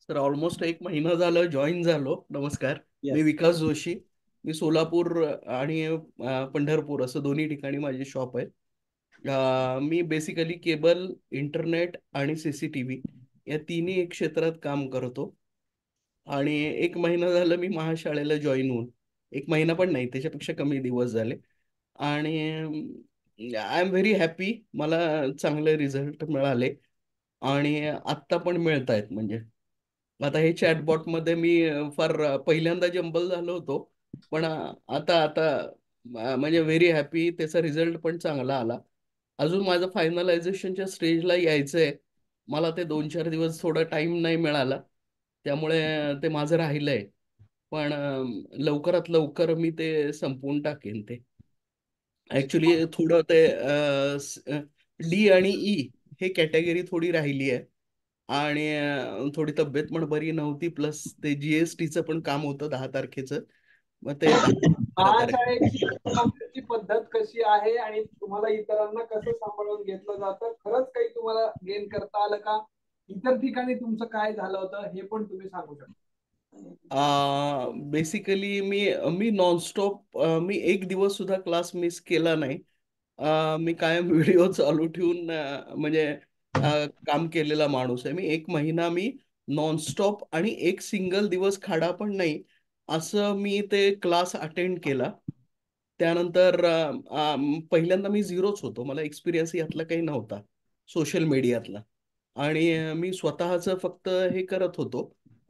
तर ऑलमोस्ट एक महिना झालं जॉईन झालो. नमस्कार. मी येस. विकास जोशी. मी सोलापूर आणि पंढरपूर असं दोन्ही ठिकाणी माझी शॉप आहे. मी बेसिकली केबल, इंटरनेट आणि सीसीटीव्ही या तिन्ही एक क्षेत्रात काम करतो. आणि एक महिना झालं मी महाशाळेला जॉईन होऊन. एक महिना पण नाही, त्याच्यापेक्षा कमी दिवस झाले. आणि आय एम व्हेरी हॅपी. मला चांगले रिझल्ट मिळाले आणि आत्ता पण मिळत आहेत. म्हणजे आता हे चॅटबॉटमध्ये मी फार पहिल्यांदा जंबल झालो होतो. पण आता आता म्हणजे व्हेरी हॅपी. त्याचा रिझल्ट पण चांगला आला. अजून माझं फायनलायझेशनच्या स्टेजला यायचंय. मला ते 2-4 दिवस थोडा टाइम नाही मिळाला. त्यामुळे ते माझं राहिलंय. पण लवकरात लवकर मी ते संपवून टाकेन ते. ऍक्च्युली थोडं ते डी आणि ई हे कॅटेगरी थोडी राहिली आहे. आणि थोडी तब्येत पण बरी नव्हती. प्लस ते जीएसटीचं पण काम होतं 10 तारखेचं. मग ते 10-11 तारखे. महाशाळेची शिकवण्याची पद्धत कशी आहे आणि तुम्हाला इतरांना कसं सांभाळून घेतलं जातं, खरंच काही तुम्हाला गेन करता आलं का? इतर ठिकाणी तुमचं काय झालं होतं हे पण तुम्ही सांगू शकता. बेसिकली मी मी नॉनस्टॉप मी एक दिवस सुद्धा क्लास मिस केला नाही. मी कायम व्हिडिओ चालू ठेवून म्हणजे काम केलेला माणूस आहे. मी एक महिना मी नॉनस्टॉप आणि एक सिंगल दिवस खाडा पण नाही असं मी ते क्लास अटेंड केला. त्यानंतर पहिल्यांदा मी झिरोच होतो. मला एक्सपिरियन्स यातला काही नव्हता सोशल मीडियातला. आणि मी स्वतःचं फक्त हे करत होतो.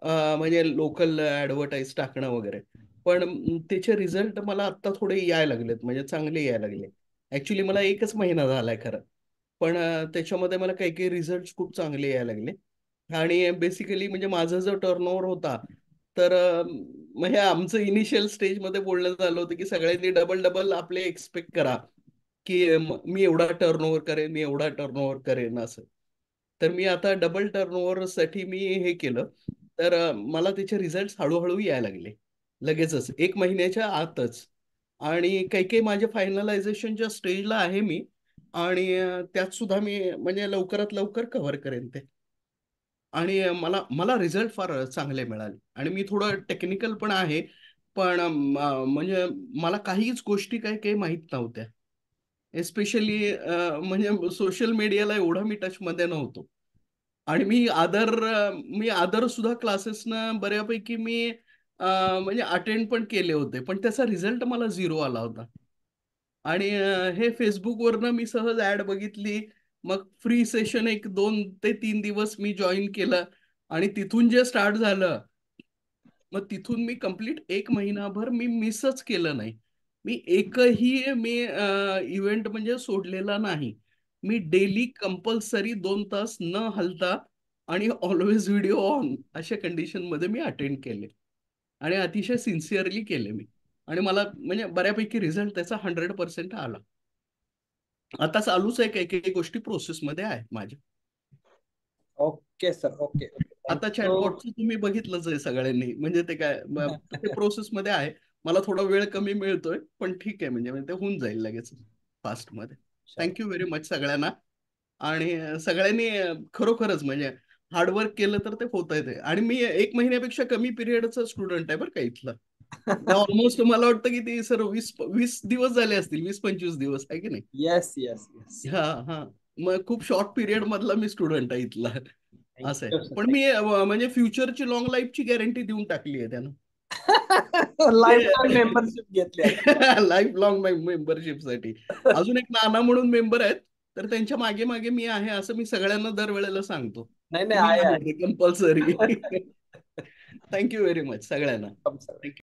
म्हणजे लोकल ॲडव्हर्टाईज टाकणं वगैरे. पण त्याचे रिझल्ट मला आत्ता थोडे यायला लागलेत, म्हणजे चांगले यायला लागले. ॲक्च्युली मला 1च महिना झालाय खरं. पण त्याच्यामध्ये मला काही-काही रिझल्ट्स खूप चांगले यायला लागले. आणि बेसिकली म्हणजे माझा जो टर्नओव्हर होता, तर म्हणजे आमचं इनिशियल स्टेजमध्ये बोलणं झालं होतं, की सगळ्यांनी डबल-डबल आपले एक्स्पेक्ट करा, की मी एवढा टर्नओव्हर करेन, मी एवढा टर्नओव्हर करेन असं. तर मी आता डबल टर्नओव्हरसाठी मी हे केलं. तर मला त्याचे रिझल्ट्स हळू यायला लागले. लगेचच 1 महिन्याच्या आतच. आणि काही-काही माझ्या फायनलायझेशनच्या स्टेजला आहे मी. आणि त्यात सुद्धा मी म्हणजे लवकरात लवकर कव्हर करेन ते. आणि मला मला रिझल्ट फार चांगले मिळाले. आणि मी थोडं टेक्निकल पण आहे. पण म्हणजे मला काहीच गोष्टी काही-काही माहीत नव्हत्या. एस्पेशली म्हणजे सोशल मीडियाला एवढं मी टचमध्ये नव्हतो. आणि मी अदर सुद्धा क्लासेसना बऱ्यापैकी मी म्हणजे अटेंड पण केले होते. पण त्याचा रिझल्ट मला 0 आला होता. आणि हे Facebookवरनं मी सहज ॲड बघितली. मग फ्री सेशन एक 2 ते 3 दिवस मी जॉइन केलं. आणि तिथून जे स्टार्ट झालं, मग तिथून मी कंप्लीट 1 महिनाभर मी मिसच केलं नाही. मी एकही इव्हेंट म्हणजे सोडलेला नाही. मी डेली कंपल्सरी 2 तास न हलता आणि ऑल्वेज व्हिडिओ ऑन अशा कंडिशनमध्ये मी अटेंड केले. आणि अतिशय सिन्सिअरली केले मी. आणि मला म्हणजे बऱ्यापैकी रिझल्ट त्याचा 100% आला. आता चालूच आहे, काही-काही गोष्टी प्रोसेसमध्ये आहेत माझ्या. Okay sir. ओके ओके, आता थँक्यू. चॅटबॉटचं तुम्ही बघितलंच आहे सगळ्यांनी. म्हणजे ते काय ते प्रोसेसमध्ये आहे. मला थोडा वेळ कमी मिळतोय, पण ठीक आहे. म्हणजे ते होऊन जाईल लगेच फास्टमध्ये. थँक यू व्हेरी मच सगळ्यांना. आणि सगळ्यांनी खरोखरच म्हणजे हार्डवर्क केलं तर ते होतंय ते. आणि मी 1 महिन्यापेक्षा कमी पिरियडचा स्टुडंट आहे बरं का इथला. ऑलमोस्ट मला वाटतं की ते सर 20 दिवस झाले असतील, 20-25 दिवस आहे की नाही? Yes yes yes. हां, हां. मग खूप शॉर्ट पिरियड मधला मी स्टुडंट आहे इथला. असं आहे. Thank you sir. पण मी म्हणजे फ्युचरची लाँग लाईफची गॅरंटी देऊन टाकली आहे त्यानं. लाईफ टाइम ते मेंबरशिप घेतली आता. लाईफ लाँग मेंबरशिपसाठी. अजून एक नाना म्हणून मेंबर आहेत. तर त्यांच्या मागे-मागे मी आहे असं मी सगळ्यांना दरवेळेला सांगतो, नाही की नाही, मी आहे आहे आहे. Compulsory. Thank you very much सगळ्यांना. Welcome sir. थँक